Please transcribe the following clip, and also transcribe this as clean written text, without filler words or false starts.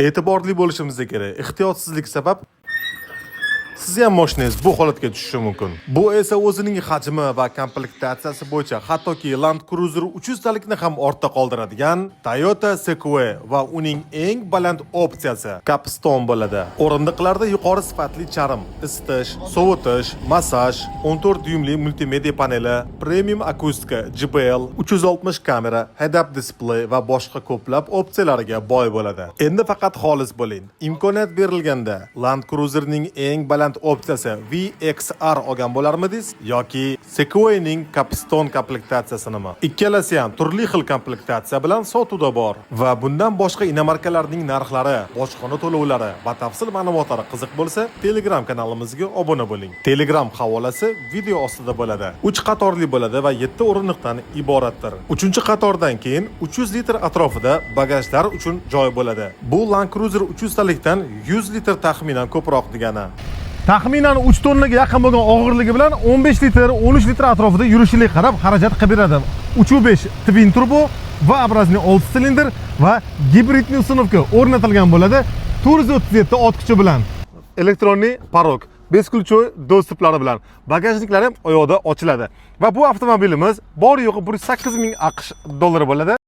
E'tiborli bo'lishimiz kerak. Ehtiyotsizlik sabab siz ham mashinangiz bu holatga tushishi mumkin. Bu esa o'zining hajmi va komplektatsiyasi bo'yicha hattoki Land Cruiser 300 talikni ham ortda qoldiradigan Toyota Sequoia va uning eng baland opsiyasi Capstone bo'ladi. O'rindiqlarda yuqori sifatli charm, isitish, sovutish, massaj, 14 dyumli multimedia paneli, premium akustika, JBL, 360 kamera, head-up display va boshqa ko'plab opsiyalarga boy bo'ladi. Endi faqat xolis bo'ling. Imkoniyat berilganda Land Cruiserning eng baland opsiyasi VXR olgan bo'larmidingiz yoki Sequoia'ning Capstone komplektatsiyasinimi? Ikkalasi ham turli xil komplektatsiya bilan sotuvda bor va bundan boshqa inomarkalarning narxlari, bojxona to'lovlari, batafsil ma'lumotlari qiziq bo'lsa, Telegram kanalimizga obuna bo'ling. Telegram havolasi video ostida bo'ladi. 3 qatorli bo'ladi va 7 o'rindiqdan iboratdir. 3-qatordan keyin 300 litr atrofida bagajlar uchun joy bo'ladi. Bu Land Cruiser 300 talikdan 100 litr taxminan ko'proq degani. Taxminan 3 tonnaga yaqin bo'lgan og'irligi bilan 15 litr, 13 litr atrofida yurishiga qarab xarajat qilib beradi. 3.5 twin turbo va образный 6 silindr va gibridni usunovka o'rnatilgan bo'ladi. 437 ot kuchi bilan. Elektronli parok, beskulchoy dostuplari bilan bagajniklari ham oyoqda ochiladi. Va bu avtomobilimiz bor yo'g'i 108 ming AQSh dollari bo'ladi.